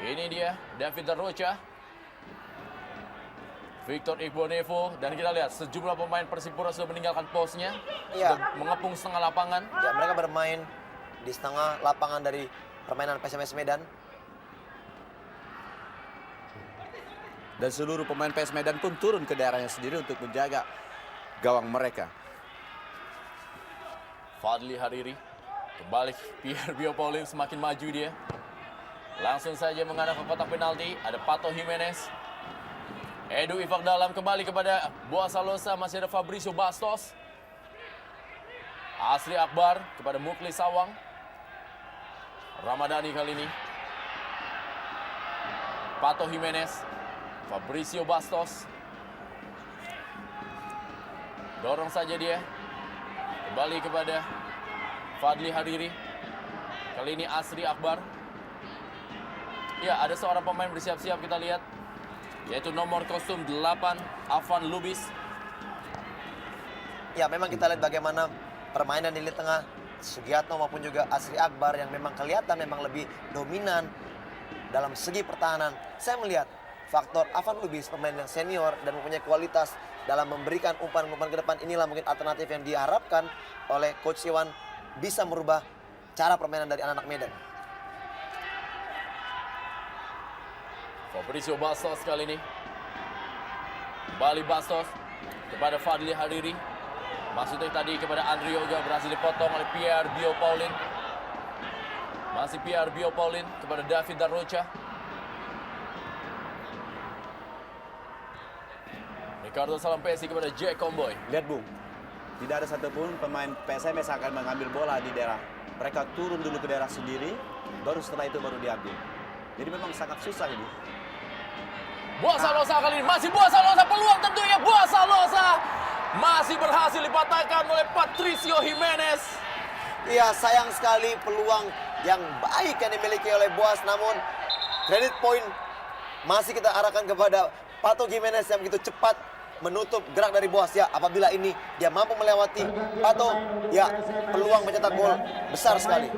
Ini dia David Rocha. Victor Igbonevo. Dan kita lihat sejumlah pemain Persipura sudah meninggalkan posnya. Iya. Sudah mengepung setengah lapangan. Ya mereka bermain di setengah lapangan dari permainan PSMS Medan. Dan seluruh pemain PS Medan pun turun ke daerahnya sendiri untuk menjaga gawang mereka. Fadli Hariri. Kembali Pierre Bio Paulin semakin maju dia. Langsung saja mengarah ke kotak penalti. Ada Pato Jimenez. Edu Ivak Dalam kembali kepada Boa Salosa. Masih ada Fabrizio Bastos. Asri Akbar kepada Mukli Sawang. Ramadhani kali ini. Pato Jimenez. Fabrizio Bastos. Dorong saja dia. Kembali kepada Fadli Hariri. Kali ini Asri Akbar. Ya, ada seorang pemain bersiap-siap kita lihat. Yaitu nomor kostum 8, Afan Lubis. Ya, memang kita lihat bagaimana permainan di lini tengah Sugiatno maupun juga Asri Akbar yang memang kelihatan memang lebih dominan dalam segi pertahanan. Saya melihat faktor Afan Lubis, pemain yang senior dan mempunyai kualitas dalam memberikan umpan-umpan ke depan, inilah mungkin alternatif yang diharapkan oleh Coach Iwan bisa merubah cara permainan dari anak-anak Medan. Fabrizio Bastos kali ini. Kembali Bastos kepada Fadli Hariri. Maksudnya tadi kepada Andri Yoga, berhasil dipotong oleh Pierre Bio Paulin. Masih Pierre Bio Paulin kepada David Darrocha. Ricardo Salampesi kepada Jack Comboy. Lihat Bung, tidak ada satupun pemain PSMS akan mengambil bola di daerah. Mereka turun dulu ke daerah sendiri, baru setelah itu baru diambil. Jadi memang sangat susah ini. Buasa Losa kali ini, masih Buasa Losa, peluang tentunya Buasa Losa. Masih berhasil dipatahkan oleh Patricio Jimenez. Iya, sayang sekali peluang yang baik yang dimiliki oleh Boas, namun credit point masih kita arahkan kepada Pato Jimenez yang begitu cepat menutup gerak dari Boas. Ya, apabila ini dia mampu melewati Pato, ya peluang mencetak gol besar sekali.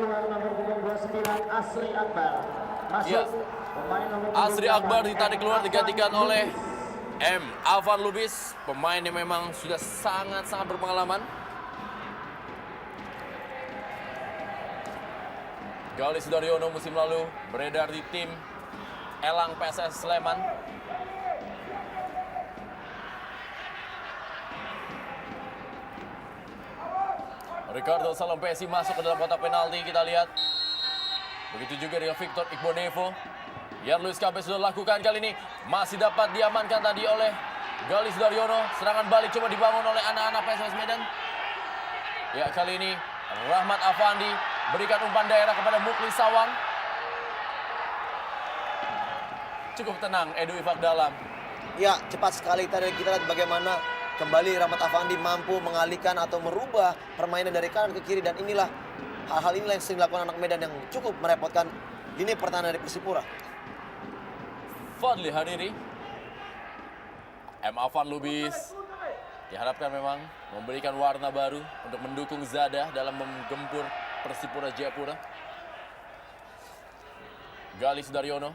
Ya. Asri Akbar ditarik keluar, digantikan oleh Afan Lubis, pemain yang memang sudah sangat-sangat berpengalaman. Galis Daryono musim lalu beredar di tim Elang PSS Sleman. Ricardo Salampesi masuk ke dalam kotak penalti, kita lihat. Begitu juga dengan Victor Igbonevo. Yang Luis Campbell sudah lakukan kali ini. Masih dapat diamankan tadi oleh Galis Daryono. Serangan balik coba dibangun oleh anak-anak PSMS Medan. Ya, kali ini Rahmat Afandi berikan umpan daerah kepada Muklis Sawang. Cukup tenang Edu Ifak Dalam. Ya, cepat sekali tadi kita lihat bagaimana kembali Rahmat Afandi mampu mengalihkan atau merubah permainan dari kanan ke kiri, dan inilah hal-hal inilah yang sering dilakukan anak Medan yang cukup merepotkan lini pertahanan dari Persipura. Fadli Hariri, Afan Lubis diharapkan memang memberikan warna baru untuk mendukung Zada dalam menggempur Persipura Jayapura. Galis Daryono,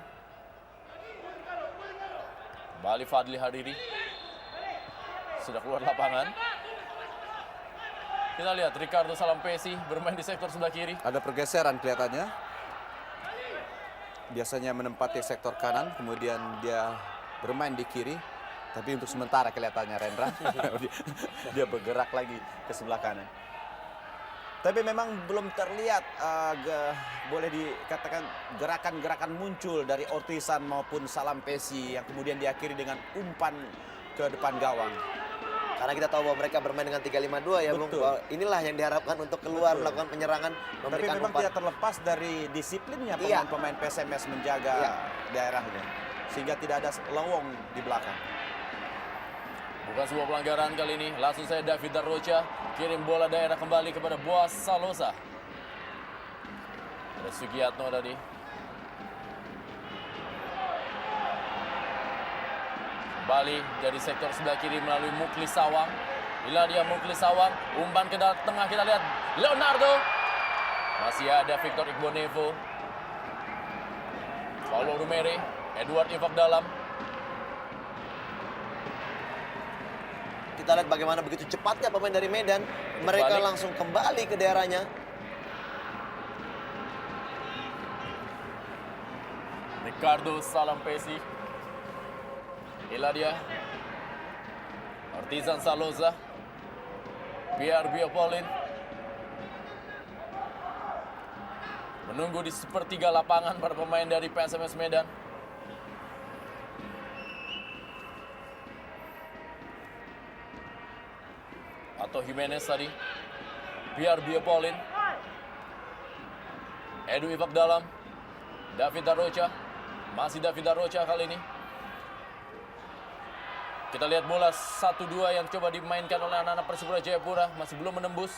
kembali Fadli Hariri sudah keluar lapangan. Kita lihat Ricardo Salampesi bermain di sektor sebelah kiri. Ada pergeseran kelihatannya. Biasanya menempati sektor kanan, kemudian dia bermain di kiri. Tapi untuk sementara kelihatannya Rendra, dia bergerak lagi ke sebelah kanan. Tapi memang belum terlihat, boleh dikatakan gerakan-gerakan muncul dari Ortizan maupun Salampesi yang kemudian diakhiri dengan umpan ke depan gawang. Karena kita tahu bahwa mereka bermain dengan 3-5-2 ya, Bung. Betul. Inilah yang diharapkan untuk keluar, Betul. melakukan penyerangan, Tapi memberikan memang umpan. tidak terlepas dari disiplinnya Iya. pemain-pemain PSMS menjaga daerahnya. Sehingga tidak ada lowong di belakang. Bukan sebuah pelanggaran kali ini. Langsung saya David Darrocha kirim bola daerah kembali kepada Boas Salosa. Ada Sugiatno tadi. Kembali dari sektor sebelah kiri melalui Muklis Sawang. Inilah dia Muklis Sawang. Umpan ke tengah, kita lihat Leonardo. Masih ada Victor Igbonevo. Paulo Rumere. Edward Ifak Dalam. Kita lihat bagaimana begitu cepatnya pemain dari Medan. Mereka Balik. langsung kembali ke daerahnya. Ricardo Salampesi. Inilah dia Ortizan Saloza, Pierre Biopolin menunggu di sepertiga lapangan para pemain dari PSMS Medan. Atau Jimenez tadi, Pierre Biopolin, Edu Ifak Dalam, David Darrocha, masih David Darrocha kali ini. Kita lihat bola 1-2 yang coba dimainkan oleh anak-anak Persipura Jayapura, masih belum menembus.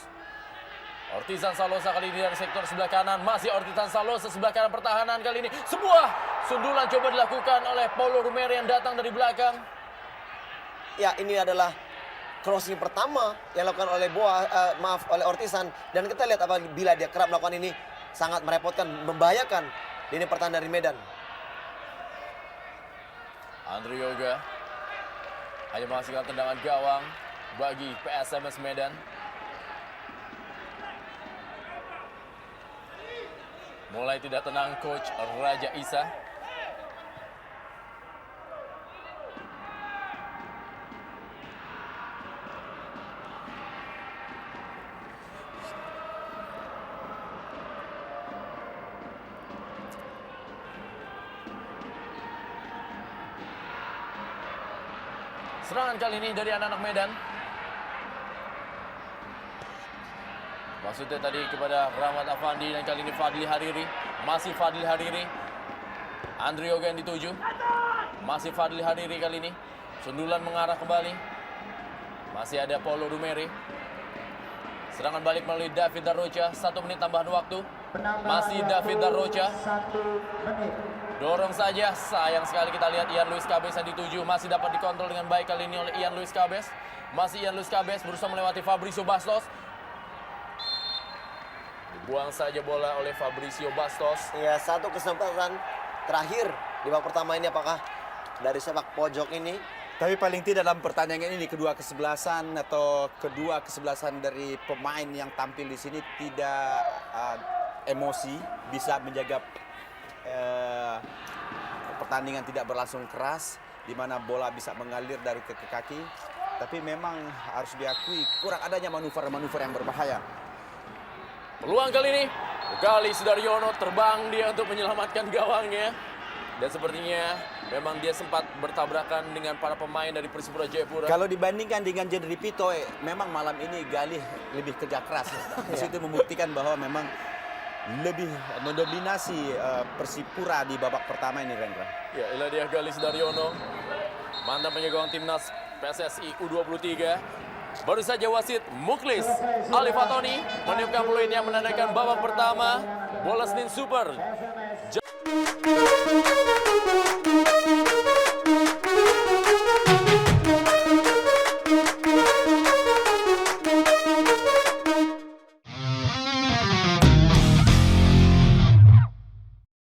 Ortizan Salosa kali ini dari sektor sebelah kanan, masih Ortizan Salosa sebelah kanan pertahanan kali ini. Sebuah sundulan coba dilakukan oleh Paulo Rumere yang datang dari belakang. Ya, ini adalah crossing pertama yang dilakukan oleh oleh Ortisan, dan kita lihat apabila dia kerap melakukan ini sangat merepotkan, membahayakan lini pertahanan dari Medan. Andre Yoga hanya menghasilkan tendangan gawang bagi PSMS Medan. Mulai tidak tenang Coach Raja Isa. Serangan kali ini dari anak-anak Medan. Maksudnya tadi kepada Rahmat Afandi, dan kali ini Fadli Hariri. Masih Fadli Hariri. Andre Yoga yang dituju. Masih Fadli Hariri kali ini. Sundulan mengarah kembali. Masih ada Paulo Dumere. Serangan balik melalui David Darrocha. 1 menit tambahan waktu. Masih David Darrocha. Dorong saja. Sayang sekali kita lihat Ian Luis Cabes yang dituju. Masih dapat dikontrol dengan baik kali ini oleh Ian Luis Cabes. Masih Ian Luis Cabes berusaha melewati Fabrizio Bastos. Dibuang saja bola oleh Fabrizio Bastos. Ya, satu kesempatan terakhir di babak pertama ini, apakah dari sepak pojok ini? Tapi paling tidak dalam pertandingan ini kedua kesebelasan dari pemain yang tampil di sini tidak emosi, bisa menjaga pertandingan tidak berlangsung keras, di mana bola bisa mengalir dari ke kaki. Tapi memang harus diakui kurang adanya manuver-manuver yang berbahaya. Peluang kali ini, Galis Daryono terbang dia untuk menyelamatkan gawangnya. Dan sepertinya memang dia sempat bertabrakan dengan para pemain dari Persipura Jayapura. Kalau dibandingkan dengan Jedri Pito, memang malam ini Galih lebih kerja keras. Di situ membuktikan bahwa memang lebih mendominasi Persipura di babak pertama ini, Rendra. Ya, inilah dia Galis Daryono, mantan penjaga gawang timnas PSSI U23. Baru saja wasit Muklis Ali Fatoni meniupkan peluit yang menandakan babak pertama. Bola Senin Super.